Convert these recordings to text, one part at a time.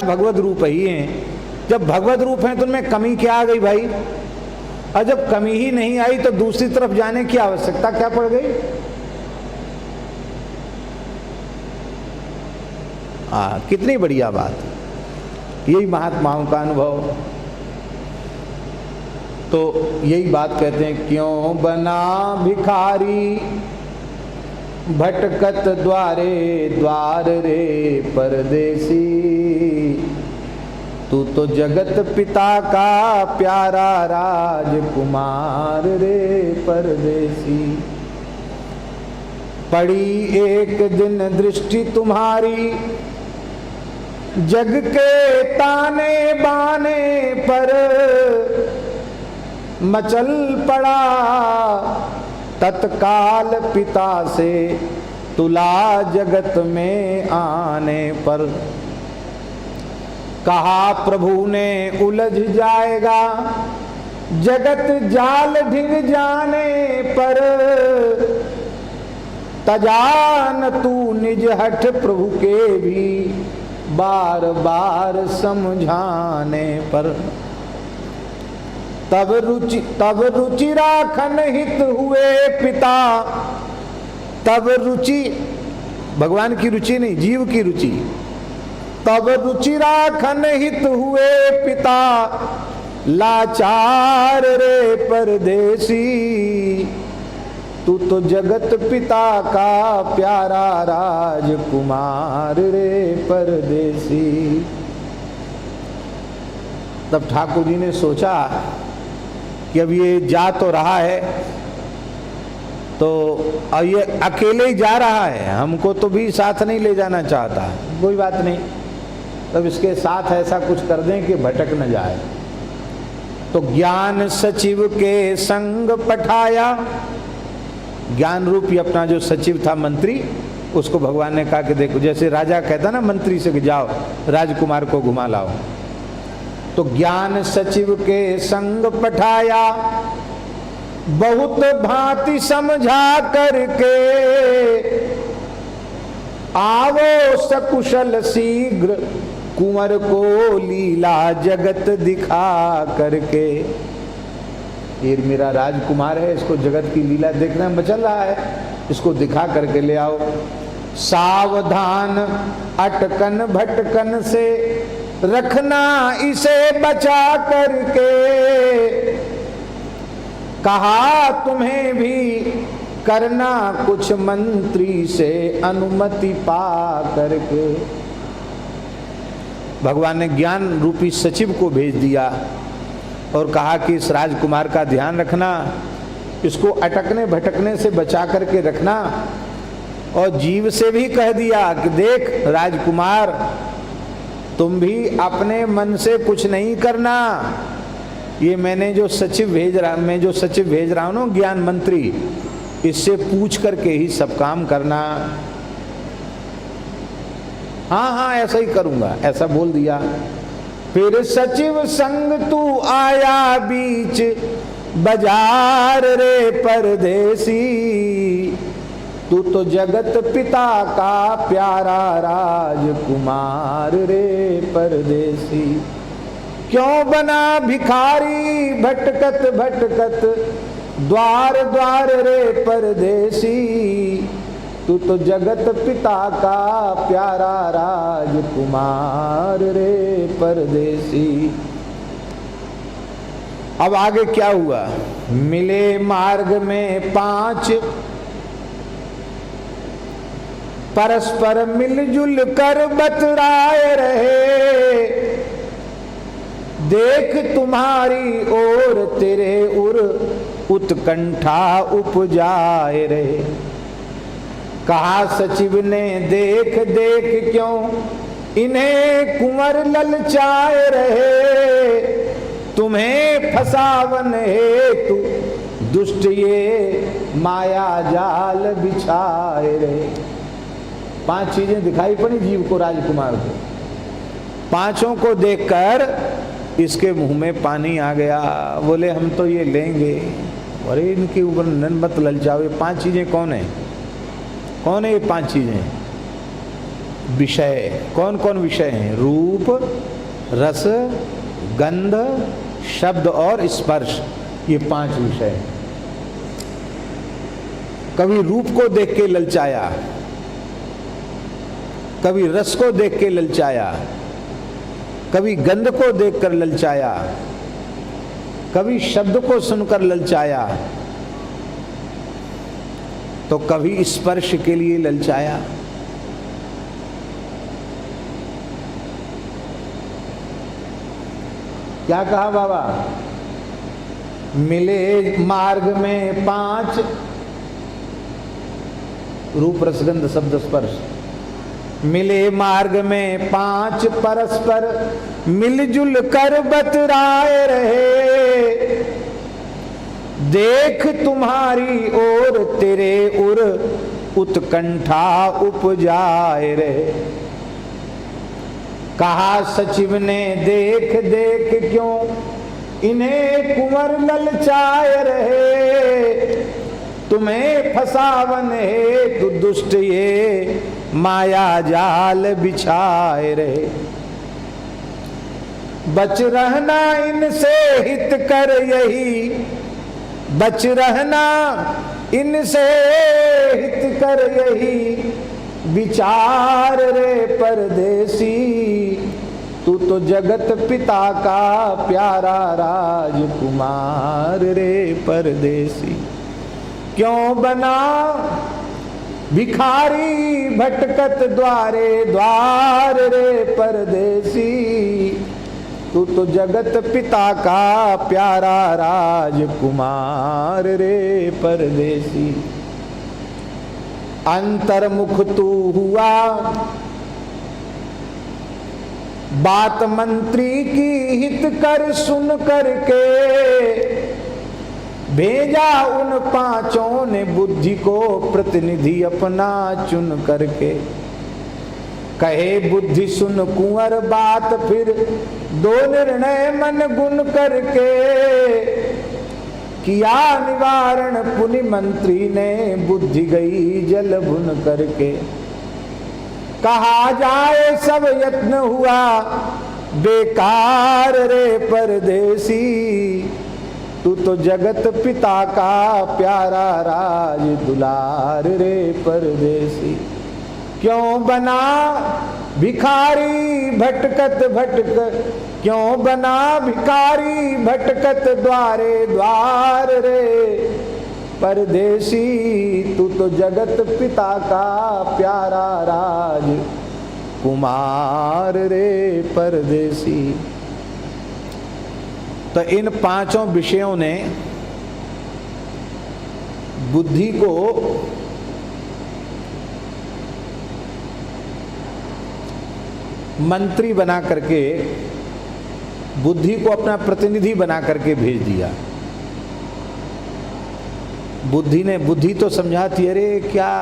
भगवत रूप ही हैं। जब भगवत रूप हैं तो उनमें कमी क्या आ गई भाई? और जब कमी ही नहीं आई तो दूसरी तरफ जाने की आवश्यकता क्या पड़ गई? कितनी बढ़िया बात, यही महात्माओं का अनुभव। तो यही बात कहते हैं, क्यों बना भिखारी भटकत द्वारे द्वार रे परदेसी, तू तो जगत पिता का प्यारा राजकुमार रे परदेसी। पड़ी एक दिन दृष्टि तुम्हारी जग के ताने बाने पर, मचल पड़ा तत्काल पिता से तुला जगत में आने पर। कहा प्रभु ने उलझ जाएगा जगत जाल ढिग जाने पर, तजान तू निज हठ प्रभु के भी बार बार समझाने पर। तब रुचि राखन हित हुए पिता, तब रुचि भगवान की रुचि नहीं, जीव की रुचि। तब रुचि राखन हित हुए पिता, लाचार रे परदेसी, तू तो जगत पिता का प्यारा राजकुमार रे परदेसी। तब ठाकुर जी ने सोचा कि अब ये जा तो रहा है, तो अब ये अकेले ही जा रहा है, हमको तो भी साथ नहीं ले जाना चाहता। कोई बात नहीं, तब इसके साथ ऐसा कुछ कर दें कि भटक न जाए। तो ज्ञान सचिव के संग पठाया, ज्ञान रूपी अपना जो सचिव था मंत्री, उसको भगवान ने कहा कि देखो, जैसे राजा कहता ना मंत्री से कि जाओ राजकुमार को घुमा लाओ, तो ज्ञान सचिव के संग पठाया, बहुत भांति समझा करके, आवो सकुशल शीघ्र कुंवर को लीला जगत दिखा करके। ये मेरा राजकुमार है, इसको जगत की लीला देखने में चल रहा है, इसको दिखा करके ले आओ। सावधान अटकन भटकन से रखना इसे बचा करके, कहा तुम्हें भी करना कुछ मंत्री से अनुमति पा करके। भगवान ने ज्ञान रूपी सचिव को भेज दिया और कहा कि इस राजकुमार का ध्यान रखना, इसको अटकने भटकने से बचा करके रखना। और जीव से भी कह दिया कि देख राजकुमार, तुम भी अपने मन से कुछ नहीं करना, ये मैं जो सचिव भेज रहा हूं ना, ज्ञान मंत्री, इससे पूछ करके ही सब काम करना। हाँ हाँ ऐसा ही करूंगा, ऐसा बोल दिया। फिर सचिव संग तू आया बीच बाजार रे परदेसी, तू तो जगत पिता का प्यारा राजकुमार रे परदेसी। क्यों बना भिखारी भटकत भटकत द्वार द्वार रे परदेसी, तू तो जगत पिता का प्यारा राजकुमार रे परदेसी। अब आगे क्या हुआ? मिले मार्ग में 5, परस्पर मिलजुल कर बतराए रहे, देख तुम्हारी ओर तेरे उर उत्कंठा उपजाए रहे। कहा सचिव ने देख देख क्यों इन्हें कुंवर ललचाए रहे, तुम्हें फसावन हेतु दुष्ट ये माया जाल बिछाए रहे। 5 चीजें दिखाई पड़ी जीव को, राजकुमार को। 5ओं को देखकर इसके मुंह में पानी आ गया। बोले हम तो ये लेंगे। अरे इनके ऊपर मत ललचाओ। ये 5 चीजें कौन है? कौन है ये 5 चीजें? विषय। कौन कौन विषय हैं? रूप, रस, गंध, शब्द और स्पर्श। ये 5 विषय हैं। कभी रूप को देख के ललचाया, कभी रस को देख के ललचाया, कभी गंध को देखकर ललचाया, कभी शब्द को सुनकर ललचाया, तो कभी स्पर्श के लिए ललचाया। क्या कहा बाबा? मिले मार्ग में 5 रूप, रसगंध, शब्द, स्पर्श। मिले मार्ग में 5 परस्पर मिलजुल कर बतराए रहे। देख तुम्हारी ओर तेरे उर उत्कंठा उपजाए रहे। कहा सचिव ने देख देख क्यों इन्हें कुंवर ललचाए रहे। तुम्हें फसावन हेतु दुष्ट ये माया जाल बिछाए रहे। बच रहना इनसे हित कर यही, बच रहना इनसे हित कर यही विचार रे परदेसी। तू तो जगत पिता का प्यारा राजकुमार रे परदेसी। क्यों बना भिखारी भटकत द्वारे द्वार रे परदेसी। तू तो जगत पिता का प्यारा राजकुमार रे परदेसी। अंतर्मुख तू हुआ बात मंत्री की हित कर सुन करके। भेजा उन 5 ने बुद्धि को प्रतिनिधि अपना चुन करके। कहे बुद्धि सुन कुंवर बात फिर 2 निर्णय मन गुण करके। किया निवारण पुनि मंत्री ने बुद्धि गई जल भुन करके। कहा जाए सब यत्न हुआ बेकार रे परदेसी। तू तो जगत पिता का प्यारा राज दुलार रे परदेसी। क्यों बना भिखारी भटकत भटक, क्यों बना भिखारी भटकत द्वारे द्वार रे परदेसी। तू तो जगत पिता का प्यारा राज कुमार रे परदेसी। तो इन 5 विषयों ने बुद्धि को मंत्री बना करके, बुद्धि को अपना प्रतिनिधि बना करके भेज दिया। बुद्धि तो समझाती, अरे क्या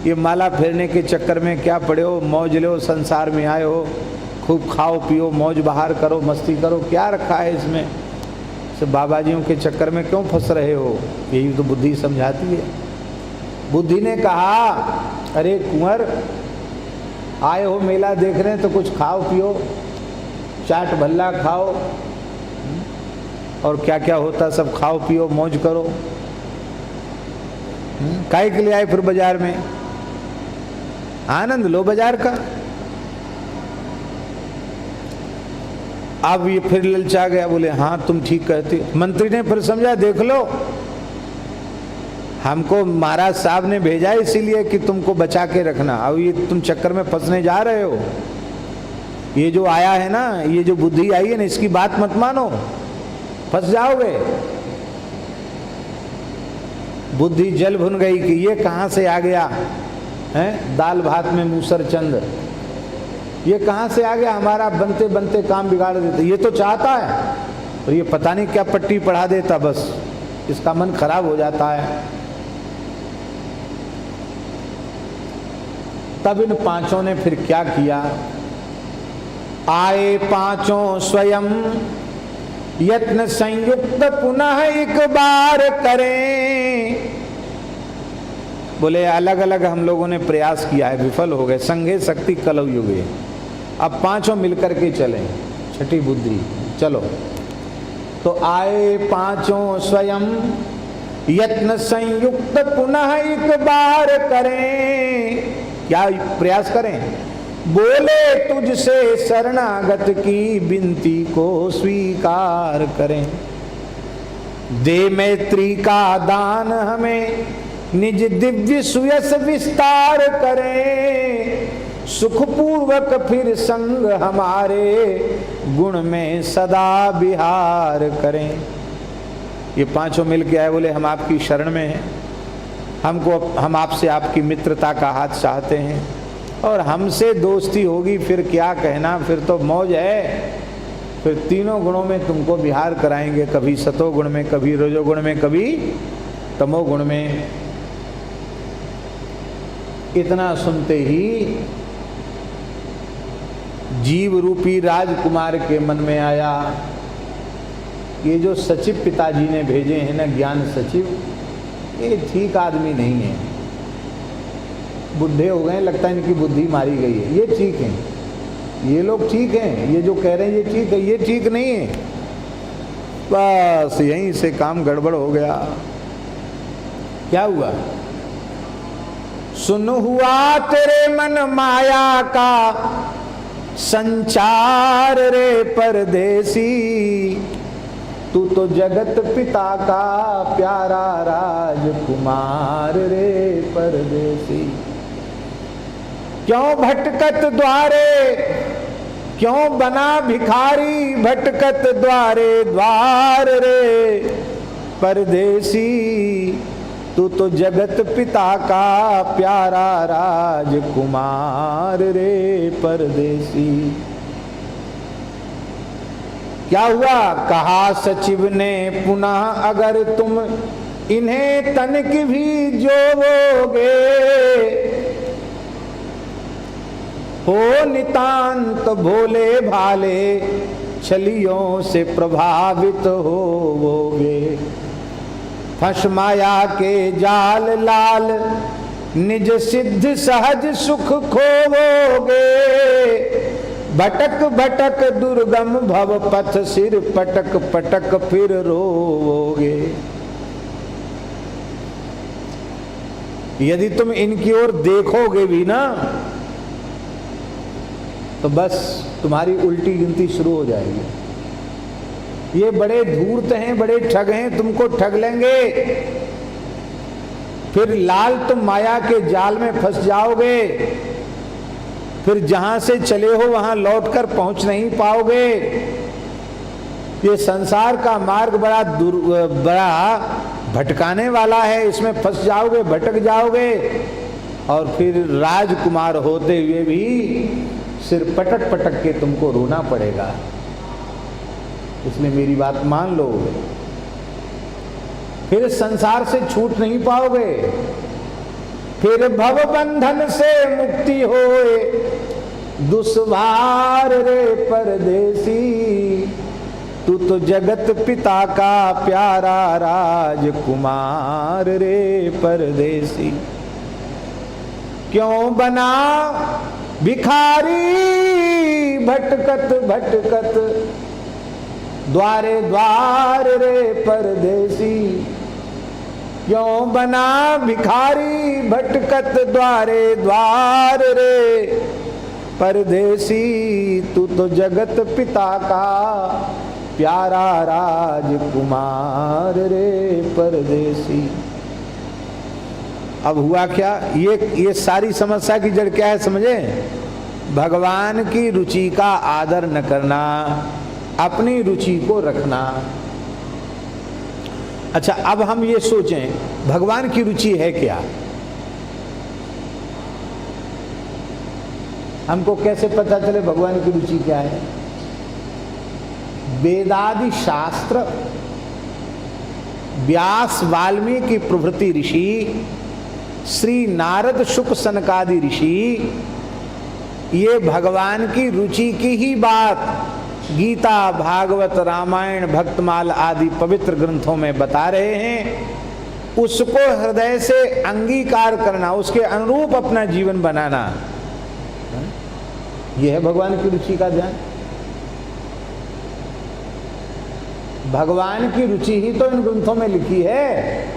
ये माला फेरने के चक्कर में क्या पड़े हो, मौज लो, संसार में आए हो, खूब खाओ पियो, मौज बहार करो, मस्ती करो, क्या रखा है इसमें, सब बाबाजियों के चक्कर में क्यों फंस रहे हो। यही तो बुद्धि समझाती है। बुद्धि ने कहा, अरे कुंवर आए हो मेला देख रहे हैं तो कुछ खाओ पियो, चाट भल्ला खाओ और क्या क्या होता सब खाओ पियो, मौज करो। काहे के लिए आए फिर बाजार में, आनंद लो बाजार का। अब ये फिर ललचा गया, बोले हाँ तुम ठीक कहते। मंत्री ने फिर समझा, देख लो हमको महाराज साहब ने भेजा इसीलिए कि तुमको बचा के रखना। अब ये तुम चक्कर में फंसने जा रहे हो। ये जो आया है ना, ये जो बुद्धि आई है ना, इसकी बात मत मानो, फंस जाओगे। बुद्धि जल भुन गई कि ये कहाँ से आ गया है, दाल भात में मूसर चंद, ये कहाँ से आ गया, हमारा बनते बनते काम बिगाड़ देते। ये तो चाहता है और ये पता नहीं क्या पट्टी पढ़ा देता, बस इसका मन खराब हो जाता है। तब इन पांचों ने फिर क्या किया, आए पांचों स्वयं यत्न संयुक्त पुनः एक बार करें। बोले अलग अलग हम लोगों ने प्रयास किया है, विफल हो गए, संघे शक्ति कलौ युगे। अब पांचों मिलकर के चलें, छठी बुद्धि, चलो। तो आए पांचों स्वयं यत्न संयुक्त पुनः एक बार करें। क्या प्रयास करें, बोले तुझसे शरणागत की विनती को स्वीकार करें। दे मैत्री का दान हमें निज दिव्य सुयस विस्तार करें। सुखपूर्वक फिर संग हमारे गुण में सदा विहार करें। ये पांचों मिल के आए, बोले हम आपकी शरण में हैं, हम आपसे आपकी मित्रता का हाथ चाहते हैं, और हमसे दोस्ती होगी फिर क्या कहना, फिर तो मौज है। फिर तीनों गुणों में तुमको विहार कराएंगे, कभी सतोगुण में, कभी रजोगुण में, कभी तमोगुण में। इतना सुनते ही जीव रूपी राजकुमार के मन में आया, ये जो सचिव पिताजी ने भेजे हैं ना, ज्ञान सचिव, ये ठीक आदमी नहीं है। बुढ़े हो गए, लगता है इनकी बुद्धि मारी गई है। ये ठीक है, ये लोग ठीक हैं, ये जो कह रहे हैं ये ठीक है, ये ठीक नहीं है। बस यहीं से काम गड़बड़ हो गया। क्या हुआ, सुन हुआ तेरे मन माया का संचार रे परदेसी। तू तो जगत पिता का प्यारा राजकुमार रे परदेसी। क्यों भटकत द्वारे, क्यों बना भिखारी भटकत द्वारे द्वार रे परदेसी। तू तो जगत पिता का प्यारा राजकुमार रे परदेसी। क्या हुआ, कहा सचिव ने पुनः अगर तुम इन्हें तनिक भी जोवोगे, हो नितांत भोले भाले छलियों से प्रभावित होवोगे। फंस माया के जाल लाल निज सिद्ध सहज सुख खोवोगे। भटक भटक दुर्गम भव पथ सिर पटक पटक फिर रोवोगे। यदि तुम इनकी ओर देखोगे भी ना, तो बस तुम्हारी उल्टी गिनती शुरू हो जाएगी। ये बड़े धूर्त हैं, बड़े ठग हैं, तुमको ठग लेंगे। फिर लाल तुम माया के जाल में फंस जाओगे, फिर जहां से चले हो वहां लौटकर पहुंच नहीं पाओगे। ये संसार का मार्ग बड़ा भटकाने वाला है, इसमें फंस जाओगे, भटक जाओगे, और फिर राजकुमार होते हुए भी सिर पटक पटक के तुमको रोना पड़ेगा। इसलिए मेरी बात मान लो, फिर संसार से छूट नहीं पाओगे, फिर भव बंधन से मुक्ति होए दुश्वार रे परदेसी। तू तो जगत पिता का प्यारा राजकुमार रे परदेसी। क्यों बना भिखारी भटकत भटकत द्वारे द्वार रे परदेसी। क्यों बना भिखारी भटकत द्वारे द्वार रे परदेसी। तू तो जगत पिता का प्यारा राजकुमार रे परदेसी। अब हुआ क्या, ये सारी समस्या की जड़ क्या है समझे? भगवान की रुचि का आदर न करना, अपनी रुचि को रखना। अच्छा, अब हम ये सोचें भगवान की रुचि है क्या? हमको कैसे पता चले भगवान की रुचि क्या है? वेदादि शास्त्र, व्यास वाल्मीकि प्रभृति ऋषि, श्री नारद शुक सनकादि ऋषि, ये भगवान की रुचि की ही बात गीता, भागवत, रामायण, भक्तमाल आदि पवित्र ग्रंथों में बता रहे हैं। उसको हृदय से अंगीकार करना, उसके अनुरूप अपना जीवन बनाना, यह है भगवान की रुचि का ध्यान। भगवान की रुचि ही तो इन ग्रंथों में लिखी है।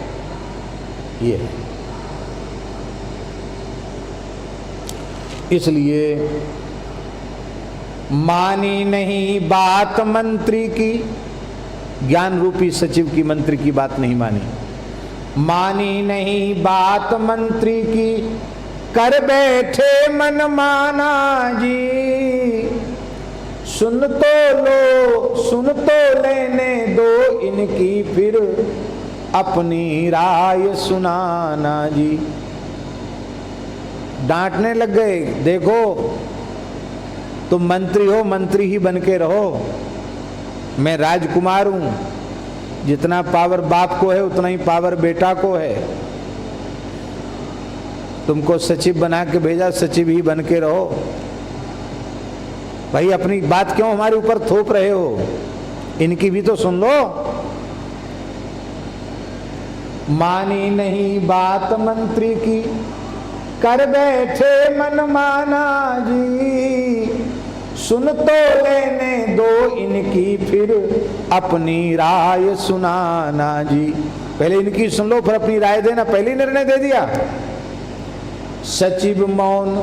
ये है, इसलिए मानी नहीं बात मंत्री की, ज्ञान रूपी सचिव की मंत्री की बात नहीं मानी। मानी नहीं बात मंत्री की, कर बैठे मन माना जी। सुन तो लेने दो इनकी, फिर अपनी राय सुनाना जी। डांटने लग गए, देखो तुम मंत्री हो, मंत्री ही बन के रहो, मैं राजकुमार हूं, जितना पावर बाप को है उतना ही पावर बेटा को है। तुमको सचिव बना के भेजा, सचिव ही बन के रहो। भाई अपनी बात क्यों हमारे ऊपर थोप रहे हो, इनकी भी तो सुन लो। मानी नहीं बात मंत्री की, कर बैठे मन माना जी। सुन तो लेने दो इनकी, फिर अपनी राय सुनाना जी। पहले इनकी सुन लो, फिर अपनी राय देना। पहले ही निर्णय दे दिया। सचिव मौन,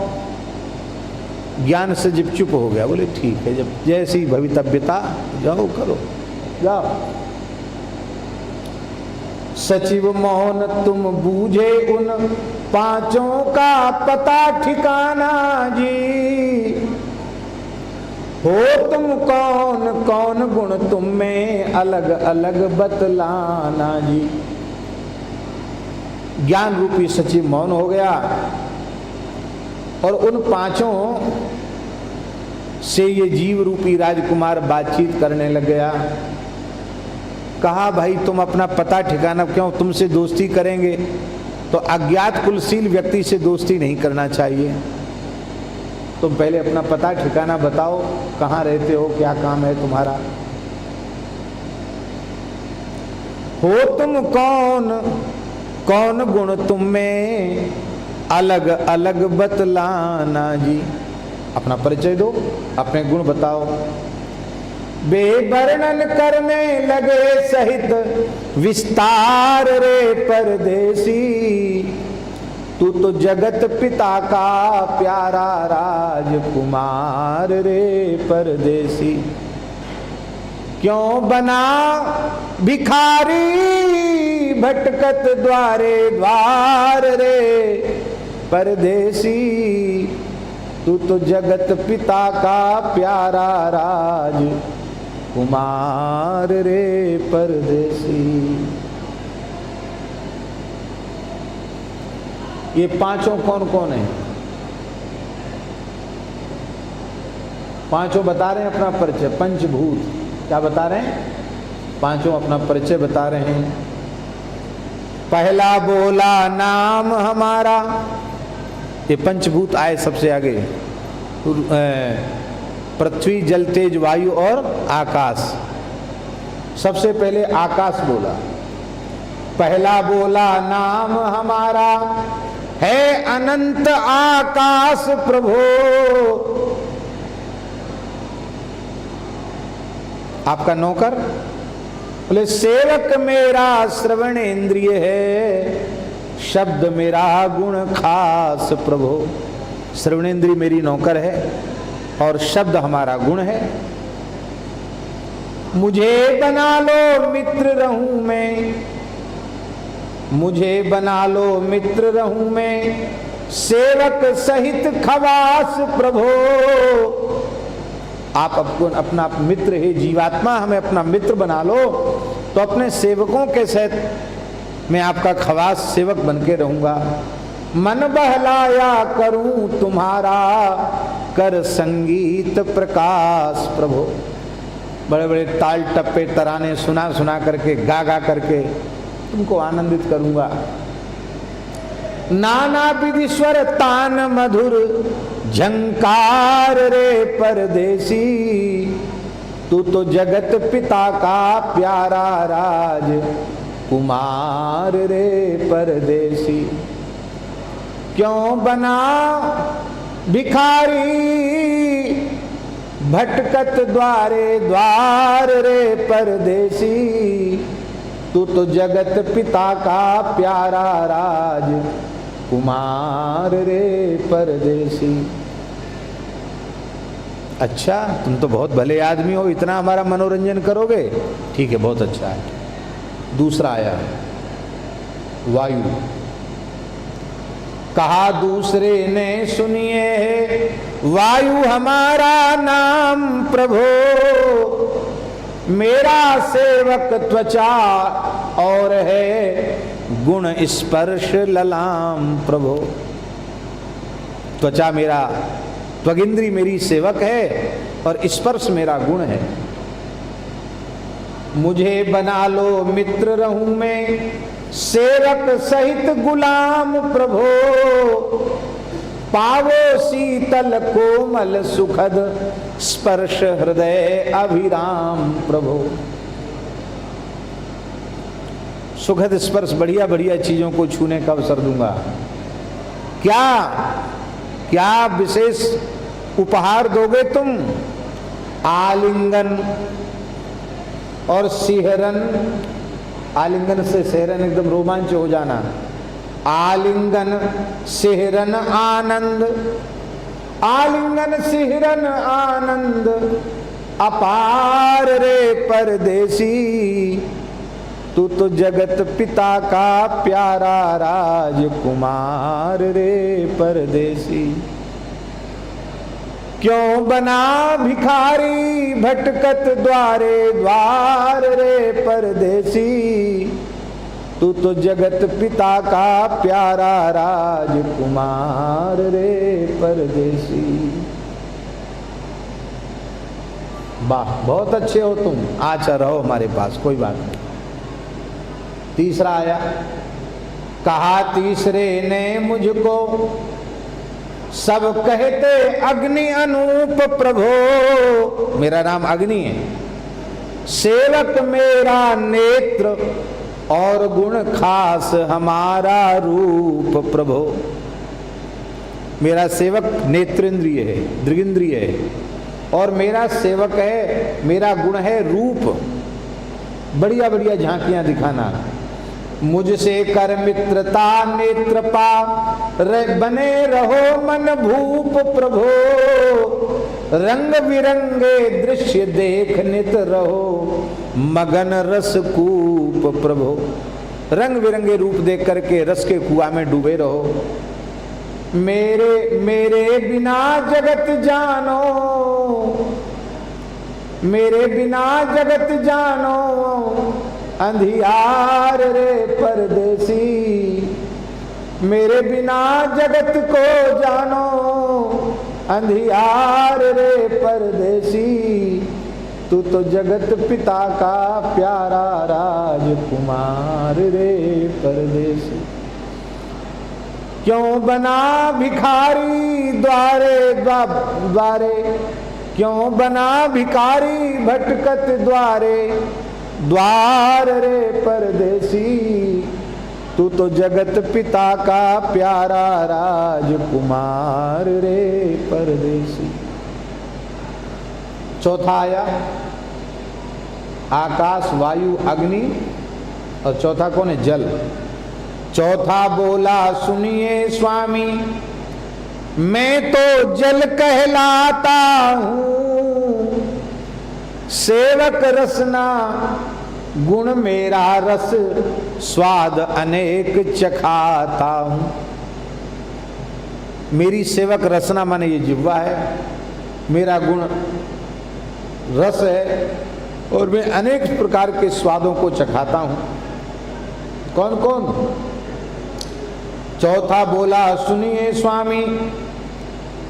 ज्ञान से जब चुप हो गया, बोले ठीक है, जब जैसी भवितव्यता, जाओ करो, जाओ। सचिव मौन तुम बूझे उन पांचों का पता ठिकाना जी। हो तुम कौन, कौन गुण तुम में अलग अलग बतलाना जी। ज्ञान रूपी सचिव मौन हो गया और उन पांचों से ये जीव रूपी राजकुमार बातचीत करने लग गया। कहा भाई तुम अपना पता ठिकाना, क्यों तुमसे दोस्ती करेंगे तो अज्ञात कुलशील व्यक्ति से दोस्ती नहीं करना चाहिए। तुम पहले अपना पता ठिकाना बताओ, कहाँ रहते हो, क्या काम है तुम्हारा। हो तुम कौन, कौन गुण तुम में अलग अलग बतलाना जी। अपना परिचय दो, अपने गुण बताओ। बेवर्णन करने लगे सहित विस्तार रे परदेसी। तू तो जगत पिता का प्यारा राजकुमार रे परदेसी। क्यों बना भिखारी भटकत द्वारे द्वार रे परदेसी। तू तो जगत पिता का प्यारा राज कुमार रे परदेसी। ये पांचों कौन कौन है? पांचों बता रहे हैं अपना परिचय। पंचभूत क्या बता रहे हैं? पांचों अपना परिचय बता रहे हैं। पहला बोला नाम हमारा, ये पंचभूत आए सबसे आगे। पृथ्वी, जल, तेज, वायु और आकाश। सबसे पहले आकाश बोला। पहला बोला नाम हमारा है अनंत आकाश प्रभो। आपका नौकर? बोले सेवक मेरा श्रवण इंद्रिय है, शब्द मेरा गुण खास प्रभो। श्रवणेन्द्रिय मेरी नौकर है और शब्द हमारा गुण है। मुझे बना लो मित्र रहूं मैं, मुझे बना लो मित्र रहूं मैं, सेवक सहित खवास प्रभो। आप अपना मित्र है जीवात्मा, हमें अपना मित्र बना लो तो अपने सेवकों के साथ मैं आपका खवास सेवक बन के रहूंगा। मन बहलाया करूं तुम्हारा, कर संगीत प्रकाश प्रभो। बड़े बड़े ताल टप्पे तराने सुना सुना करके गा गा करके तुमको आनंदित करूंगा। नाना विधि स्वर तान मधुर झंकार रे परदेसी, तू तो जगत पिता का प्यारा राज कुमार रे परदेसी। क्यों बना भिखारी भटकत द्वारे द्वार रे परदेसी, तू तो जगत पिता का प्यारा राज कुमार रे परदेसी। अच्छा, तुम तो बहुत भले आदमी हो, इतना हमारा मनोरंजन करोगे, ठीक है, बहुत अच्छा है। दूसरा आया वायु। कहा दूसरे ने सुनिए वायु हमारा नाम प्रभो, मेरा सेवक त्वचा और है गुण स्पर्श ललाम प्रभो। त्वचा मेरा, त्वगिंद्री मेरी सेवक है और स्पर्श मेरा गुण है। मुझे बना लो मित्र रहूं मैं सेवक सहित गुलाम प्रभो, पावो शीतल कोमल सुखद स्पर्श हृदय अभिराम प्रभो। सुखद स्पर्श, बढ़िया बढ़िया चीजों को छूने का अवसर दूंगा। क्या क्या विशेष उपहार दोगे तुम? आलिंगन और सिहरन। आलिंगन से सिहरन एकदम रोमांच हो जाना। आलिंगन सिहरन आनंद, आलिंगन सिहरन आनंद अपार रे परदेसी, तू तो जगत पिता का प्यारा राजकुमार रे परदेसी। क्यों बना भिखारी भटकत द्वारे द्वार रे परदेसी, तू तो जगत पिता का प्यारा राजकुमार रे परदेसी। वाह, बहुत अच्छे हो तुम, अच्छा रहो हमारे पास, कोई बात नहीं। तीसरा आया। कहा तीसरे ने मुझको सब कहते अग्नि अनूप प्रभो, मेरा नाम अग्नि है, सेवक मेरा नेत्र और गुण खास हमारा रूप प्रभो। मेरा सेवक नेत्रेंद्रिय है, दृगिंद्रिय है, और मेरा सेवक है, मेरा गुण है रूप, बढ़िया बढ़िया झांकियां दिखाना। मुझसे कर मित्रता नेत्र पा बने रहो मन भूप प्रभो, रंग बिरंगे दृश्य देख नित रहो मगन रस कूप प्रभो। रंग बिरंगे रूप देख करके रस के कुआं में डूबे रहो। मेरे मेरे बिना जगत जानो, मेरे बिना जगत जानो अंधियार रे परदेसी। मेरे बिना जगत को जानो अंधियार रे परदेसी, तू तो जगत पिता का प्यारा राजकुमार रे परदेसी। क्यों बना भिखारी द्वारे द्वारे, क्यों बना भिखारी भटकत द्वारे द्वार रे परदेसी, तू तो जगत पिता का प्यारा राजकुमार रे परदेसी। चौथा आया आकाश वायु अग्नि, और चौथा कौन है? जल। चौथा बोला सुनिए स्वामी मैं तो जल कहलाता हूँ, सेवक रसना गुण मेरा रस स्वाद अनेक चखाता हूँ। मेरी सेवक रसना माने ये जिह्वा है, मेरा गुण रस है, और मैं अनेक प्रकार के स्वादों को चखाता हूँ। कौन कौन? चौथा बोला सुनिए स्वामी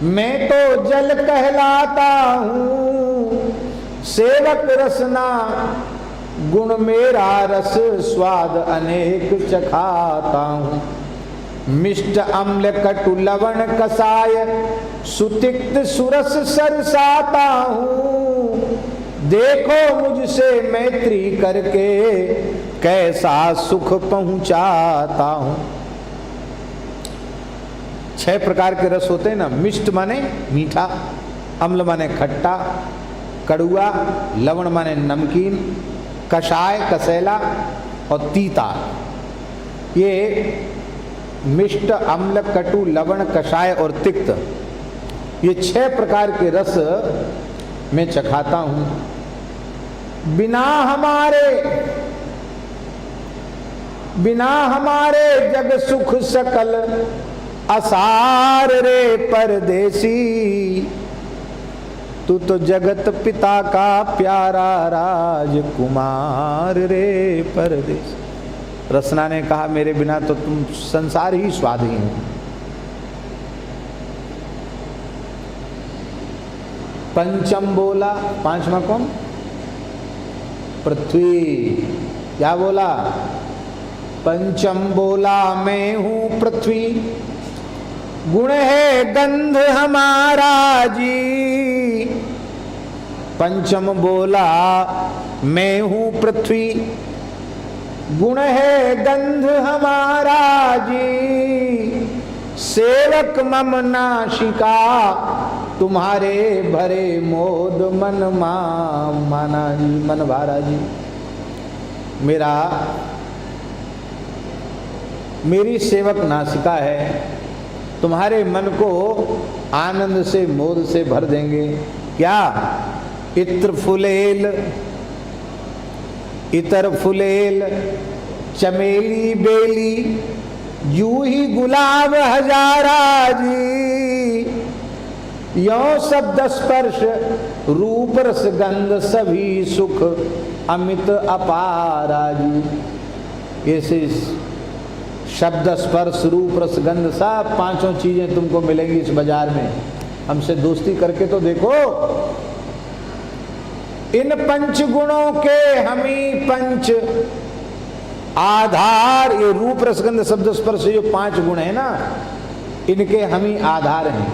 मैं तो जल कहलाता हूँ, सेवक रसना गुण मेरा रस स्वाद अनेक चखाता हूँ। मिष्ट अम्ल कटु लवण कसाय सुतिक्त सुरस सरसाता हूँ। देखो मुझसे मैत्री करके कैसा सुख पहुंचाता हूँ। 6 प्रकार के रस होते हैं ना। मिष्ट माने मीठा, अम्ल माने खट्टा, कड़ुआ, लवण माने नमकीन, कषाय कसैला और तीता। ये मिष्ट अम्ल कटु लवण कषाय और तिक्त, ये 6 प्रकार के रस मैं चखाता हूं। बिना हमारे जग सुख सकल असार रे परदेसी। तू तो जगत पिता का प्यारा राजकुमार रे परदेसी। रसना ने कहा मेरे बिना तो तुम संसार ही स्वाधीन हो। पंचम बोला, 5वां कौन? पृथ्वी। क्या बोला? पंचम बोला मैं हूं पृथ्वी, गुण है गंध हमारा जी। पंचम बोला मैं हूं पृथ्वी, गुण है गंध हमारा जी। सेवक मम नाशिका, तुम्हारे भरे मोद मन माना जी, मन भारा जी। मेरी सेवक नासिका है, तुम्हारे मन को आनंद से मोद से भर देंगे। क्या? इत्र फुलेल, इतर फुलेल, चमेली बेली, यूं ही गुलाब हजारा जी। यो शब्द स्पर्श रूप रस गंध सभी सुख अमित अपारा जी। ऐसे शब्द स्पर्श रूप रस गंध सब 5 चीजें तुमको मिलेंगी इस बाजार में। हमसे दोस्ती करके तो देखो। इन 5 गुणों के हमी पंच आधार, ये रूप रसगंध शब्द स्पर्श जो 5 गुण है ना, इनके हमी आधार हैं।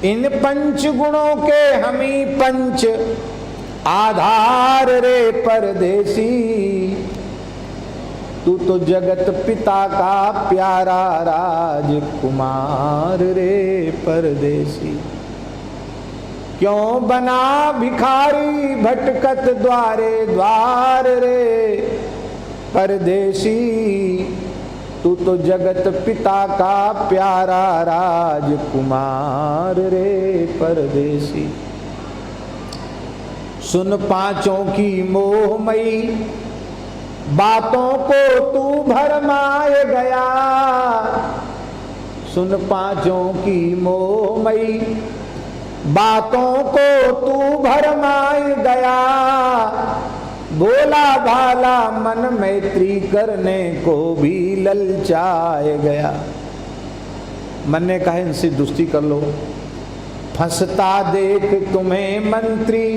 इन 5 गुणों के हमी पंच आधार रे परदेसी। तू तो जगत पिता का प्यारा राजकुमार रे परदेसी। क्यों बना भिखारी भटकत द्वारे द्वार रे परदेसी। तू तो जगत पिता का प्यारा राजकुमार रे परदेसी। सुन 5 की मोहमयी बातों को तू भरमाए गया। सुन 5 की मोहमयी बातों को तू भरमाए गया। भोला भाला मन मैत्री करने को भी ललचाए गया। मन ने कहा इनसे दोस्ती कर लो। फंसता देख तुम्हें मंत्री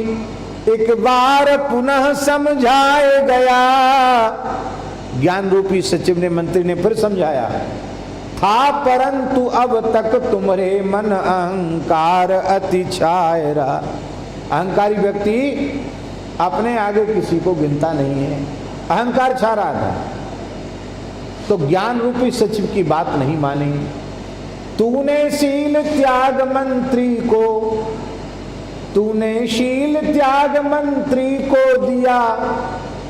एक बार पुनः समझाए गया। ज्ञान रूपी सचिव ने मंत्री ने फिर समझाया था, परंतु अब तक तुम्हारे मन अहंकार अति छाए रहा। अहंकारी व्यक्ति अपने आगे किसी को गिनता नहीं है, अहंकार छा रहा था। तो ज्ञान रूपी सचिव की बात नहीं मानी। तूने शील त्याग मंत्री को, तूने शील त्याग मंत्री को दिया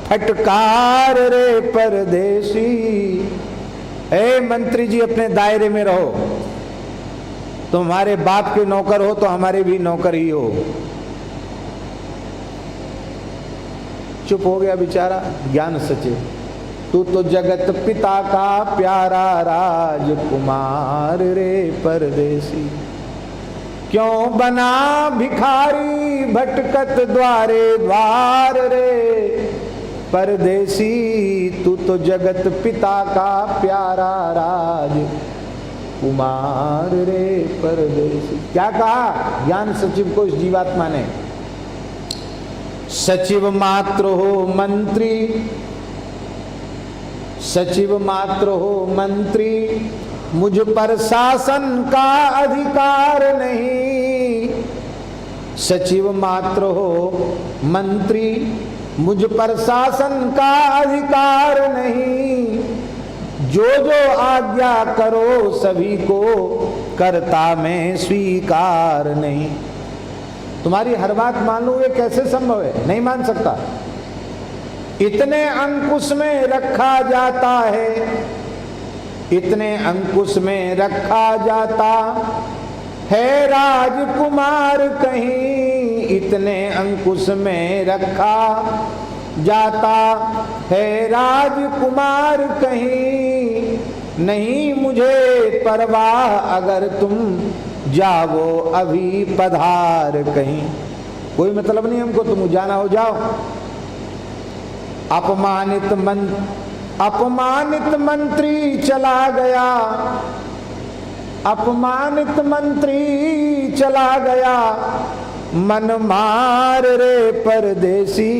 फटकार रे परदेसी। ए मंत्री जी अपने दायरे में रहो, तुम्हारे बाप के नौकर हो तो हमारे भी नौकर ही हो। चुप हो गया बेचारा ज्ञान सचिव। तू तो जगत पिता का प्यारा राजकुमार रे परदेसी। क्यों बना भिखारी भटकत द्वारे द्वार रे परदेसी। तू तो जगत पिता का प्यारा राजकुमार रे परदेसी। क्या कहा ज्ञान सचिव को इस जीवात्मा ने? सचिव मात्र हो मंत्री, सचिव मात्र हो मंत्री, मुझ पर शासन का अधिकार नहीं। सचिव मात्र हो मंत्री, मुझ पर शासन का अधिकार नहीं। जो जो आज्ञा करो सभी को करता मैं स्वीकार नहीं। तुम्हारी हर बात मान लूं, ये कैसे संभव है? नहीं मान सकता। इतने अंकुश में रखा जाता है, इतने अंकुश में रखा जाता है राजकुमार कहीं, इतने अंकुश में रखा जाता है राजकुमार कहीं। नहीं मुझे परवाह अगर तुम जाओ अभी पधार कहीं। कोई मतलब नहीं हमको, तुम जाना हो जाओ। अपमानित मंत्री चला गया, अपमानित मंत्री चला गया, मन मार रे परदेसी,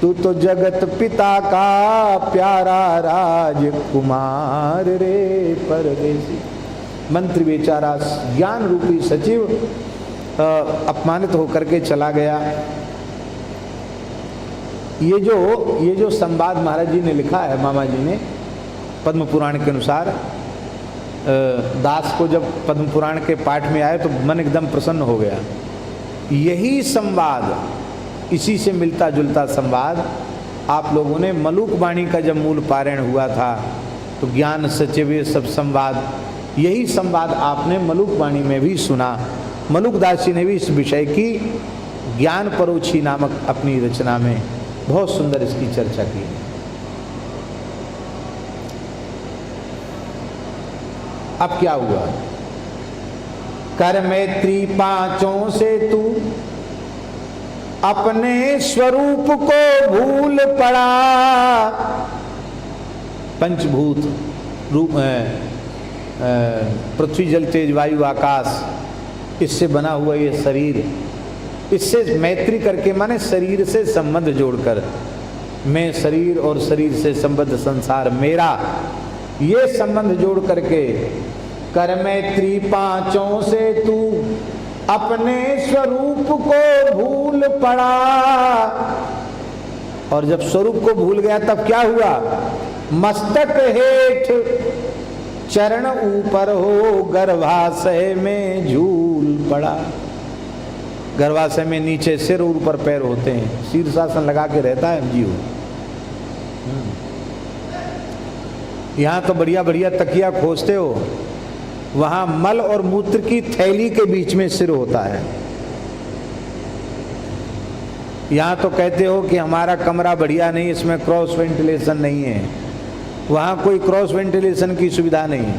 तू तो जगत पिता का प्यारा राजकुमार रे परदेसी। मंत्री बेचारा ज्ञान रूपी सचिव अपमानित होकर के चला गया। ये जो संवाद महाराज जी ने लिखा है, मामा जी ने, पद्म पुराण के अनुसार, दास को जब पद्म पुराण के पाठ में आए तो मन एकदम प्रसन्न हो गया। यही संवाद, इसी से मिलता जुलता संवाद आप लोगों ने मलुक वाणी का जब मूल पारायण हुआ था तो ज्ञान सचिव ये सब संवाद, यही संवाद आपने मलुक वाणी में भी सुना। मलुक दास जी ने भी इस विषय की ज्ञान परोक्षी नामक अपनी रचना में बहुत सुंदर इसकी चर्चा की। अब क्या हुआ? कर मैत्री पांचों से तू अपने स्वरूप को भूल पड़ा। पंचभूत रूप पृथ्वी जल तेज वायु आकाश, इससे बना हुआ ये शरीर, इससे मैत्री करके, माने शरीर से संबंध जोड़कर, मैं शरीर और शरीर से संबद्ध संसार मेरा, ये संबंध जोड़ करके कर मैत्री पांचों से तू अपने स्वरूप को भूल पड़ा। और जब स्वरूप को भूल गया तब क्या हुआ? मस्तक हेठ चरण ऊपर हो, गर्भाशय में झूल पड़ा। गर्भाशय में नीचे सिर और ऊपर पैर होते हैं, शीर्षासन लगा के रहता है जीव। यहाँ तो बढ़िया बढ़िया तकिया खोजते हो, वहां मल और मूत्र की थैली के बीच में सिर होता है। यहाँ तो कहते हो कि हमारा कमरा बढ़िया नहीं, इसमें क्रॉस वेंटिलेशन नहीं है। वहां कोई क्रॉस वेंटिलेशन की सुविधा नहीं।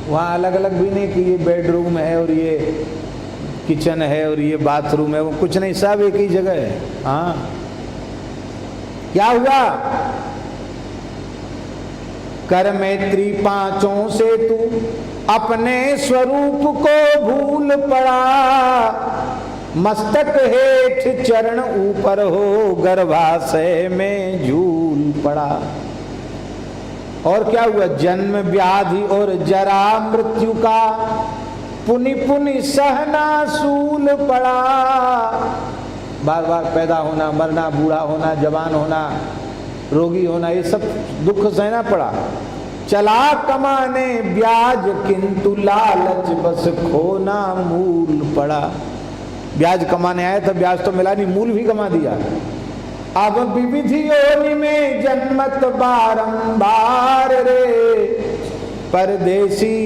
वहाँ अलग अलग भी नहीं कि ये बेडरूम है और ये किचन है और ये बाथरूम है, वो कुछ नहीं, सब एक ही जगह है। हाँ, क्या हुआ? कर मैत्री पांचों से तू अपने स्वरूप को भूल पड़ा। मस्तक हेठ चरण ऊपर हो, गर्भाशय में झूल पड़ा। और क्या हुआ? जन्म व्याधि और जरा मृत्यु का पुनि पुनि सहना सूल पड़ा। बार बार पैदा होना, मरना, बूढ़ा होना, जवान होना, रोगी होना, ये सब दुख सहना पड़ा। चला कमाने ब्याज किंतु लालच बस खोना मूल पड़ा। ब्याज कमाने आया था, ब्याज तो मिला नहीं, मूल भी कमा दिया। अब विविध योनि में जन्मत बारंबार रे परदेसी,